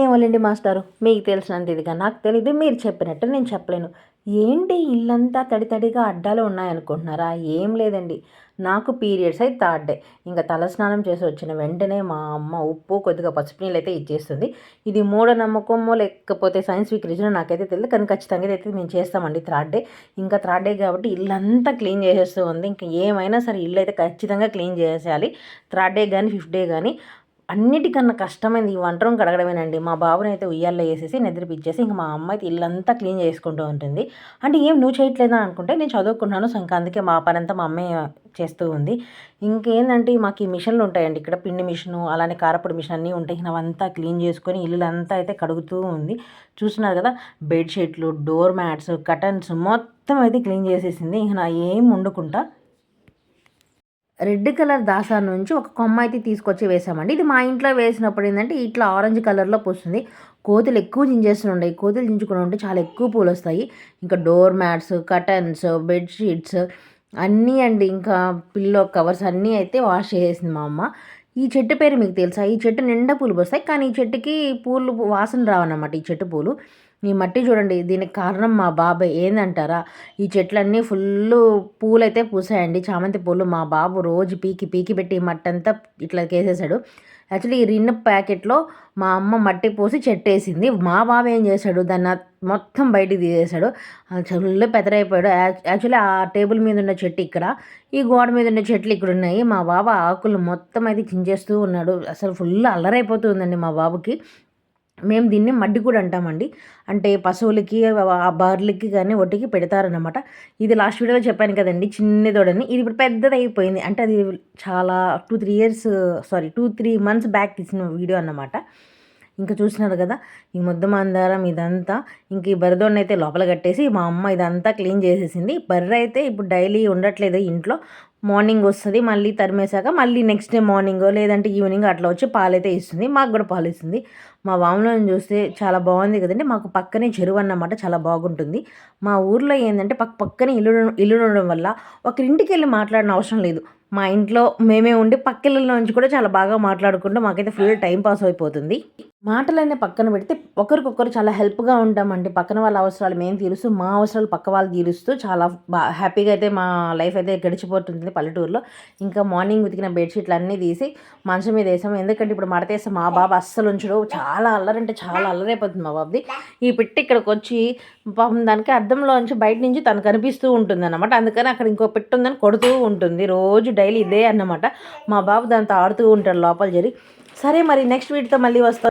ఏమోలేండి మాస్టారు, మీకు తెలిసినంత ఇదిగా నాకు తెలీదు, మీరు చెప్పినట్టు నేను చెప్పలేను. ఏంటి ఇల్లంతా తడి తడిగా అడ్డాలు ఉన్నాయనుకుంటున్నారా? ఏం లేదండి, నాకు పీరియడ్స్ అయితే థర్డ్ డే. ఇంకా తలస్నానం చేసి వచ్చిన వెంటనే మా అమ్మ ఉప్పు కొద్దిగా పసుపు నీళ్ళు అయితే ఇచ్చేస్తుంది. ఇది మూఢనమ్మకమో లేకపోతే సైన్స్ఫిక్ రీజన్ నాకైతే తెలియదు, కానీ ఖచ్చితంగా అయితే మేము చేస్తామండి థర్డ్ డే. ఇంకా థర్డ్ డే కాబట్టి ఇల్లంతా క్లీన్ చేసేస్తూ ఉంది. ఇంకా ఏమైనా సరే ఇల్లు అయితే ఖచ్చితంగా క్లీన్ చేసేయాలి, థర్డ్ డే కానీ ఫిఫ్త్ డే కానీ. అన్నిటికన్నా కష్టమైంది ఈ వంట రూమ్ కడగడమేనండి. మా బాబుని అయితే ఉయ్యాల్లో వేసేసి నిద్రపిచ్చేసి ఇంక మా అమ్మ అయితే ఇల్లంతా క్లీన్ చేసుకుంటూ ఉంటుంది. అంటే ఏం నువ్వు చేయట్లేదా అనుకుంటే, నేను చదువుకుంటున్నాను, సో ఇంకా అందుకే మా పనంతా మా అమ్మే చేస్తూ ఉంది. ఇంకేందంటే మాకు ఈ మిషన్లు ఉంటాయండి ఇక్కడ, పిండి మిషను అలానే కారపొడి మిషన్ అన్నీ ఉంటాయి. అవంతా క్లీన్ చేసుకొని ఇల్లులంతా అయితే కడుగుతూ ఉంది. చూస్తున్నారు కదా, బెడ్షీట్లు, డోర్ మ్యాట్స్, కటన్స్ మొత్తం అయితే క్లీన్ చేసేసింది. ఇంక నా ఏం వండుకుంటా రెడ్ కలర్ దాసా నుంచి ఒక కొమ్మ అయితే తీసుకొచ్చి వేసామండి. ఇది మా ఇంట్లో వేసినప్పుడు ఏంటంటే ఇట్లా ఆరెంజ్ కలర్లో పోస్తుంది. కోతులు ఎక్కువ చించేస్తుంటాయి, కోతులు చించుకుని ఉంటే చాలా ఎక్కువ పూలు వస్తాయి. ఇంకా డోర్ మ్యాట్స్, కటన్స్, బెడ్షీట్స్ అన్నీ అండి, ఇంకా పిల్లో కవర్స్ అన్నీ అయితే వాష్ చేసేసింది మా అమ్మ. ఈ చెట్టు పేరు మీకు తెలుసా? ఈ చెట్టు నిండా పూలు పోస్తాయి, కానీ ఈ చెట్టుకి పూలు వాసన రావన్నమాట. ఈ చెట్టు పూలు, ఈ మట్టి చూడండి, దీనికి కారణం మా బాబాయ్. ఏందంటారా? ఈ చెట్లన్నీ ఫుల్లు పూలైతే పూసాయండి, చామంతి పూలు. మా బాబు రోజు పీకి పీకి పెట్టి ఈ మట్టి అంతా ఇట్లా కేసేసాడు. యాక్చువల్లీ ఈ రిన్ ప్యాకెట్లో మా అమ్మ మట్టి పోసి చెట్టు వేసింది. మా బాబు ఏం చేశాడు, దాన్ని మొత్తం బయటికి తీసేశాడు. చెల్లు పెదరైపోయాడు. యాక్చువల్లీ ఆ టేబుల్ మీద ఉన్న చెట్టు ఇక్కడ, ఈ గోడ మీద ఉన్న చెట్లు ఇక్కడ ఉన్నాయి. మా బాబు ఆకులు మొత్తం అయితే చించేస్తూ ఉన్నాడు. అసలు ఫుల్ అల్లరైపోతుందండి మా బాబుకి. మేము దీన్ని మడ్డి కూడా అంటామండి. అంటే పశువులకి ఆ బర్రెలకి కానీ ఒట్టికి పెడతారనమాట. ఇది లాస్ట్ వీడియోలో చెప్పాను కదండి, చిన్నదోడని. ఇది ఇప్పుడు పెద్దది అయిపోయింది. అంటే అది చాలా 2-3 ఇయర్స్, సారీ 2-3 మంత్స్ బ్యాక్ తీసిన వీడియో అన్నమాట. ఇంకా చూసినారు కదా, ఈ ముద్ద మందారం ఇదంతా. ఇంక ఈ బర్రెదోడిని అయితే లోపల కట్టేసి మా అమ్మ ఇదంతా క్లీన్ చేసేసింది. బర్రె అయితే ఇప్పుడు డైలీ ఉండట్లేదు ఇంట్లో. మార్నింగ్ వస్తుంది, మళ్ళీ తరిమేశాక మళ్ళీ నెక్స్ట్ డే మార్నింగ్ లేదంటే ఈవినింగ్ అట్లా వచ్చి పాలైతే ఇస్తుంది. మాకు కూడా పాలు ఇస్తుంది. మా వాములను చూస్తే చాలా బాగుంది కదండి. మాకు పక్కనే చెరువు అన్నమాట, చాలా బాగుంటుంది. మా ఊర్లో ఏంటంటే పక్కనే ఇల్లు ఉండడం వల్ల ఒకరింటికి వెళ్ళి మాట్లాడిన అవసరం లేదు. మా ఇంట్లో మేమే ఉండి పక్కిళ్ళలో నుంచి కూడా చాలా బాగా మాట్లాడుకుంటూ మాకైతే ఫుల్ టైం పాస్ అయిపోతుంది. మాటలన్నీ పక్కన పెడితే ఒకరికొకరు చాలా హెల్ప్గా ఉంటామండి. పక్కన వాళ్ళ అవసరాలు మేము తీరుస్తూ, మా అవసరాలు పక్క వాళ్ళు తీరుస్తూ చాలా హ్యాపీగా అయితే మా లైఫ్ అయితే గడిచిపోతుంది పల్లెటూరులో. ఇంకా మార్నింగ్ ఉతికిన బెడ్షీట్లు అన్నీ తీసి మంచం మీద వేసాము. ఎందుకంటే ఇప్పుడు మడతేస్తే మా బాబు అస్సలు ఉంచడు, చాలా అల్లరంటే చాలా అల్లరైపోతుంది మా బాబుది. ఈ పిట్టి ఇక్కడికి వచ్చి పాపం దానికి అద్దంలో నుంచి బయట నుంచి తను కనిపిస్తూ ఉంటుంది అన్నమాట. అందుకని అక్కడ ఇంకో పిట్టు ఉందని కొడుతూ ఉంటుంది రోజు, డైలీ ఇదే అన్నమాట. మా బాబు దాంతో ఆడుతూ ఉంటాడు లోపల జరి. సరే మరి నెక్స్ట్ వీడియోతో మళ్ళీ వస్తాను.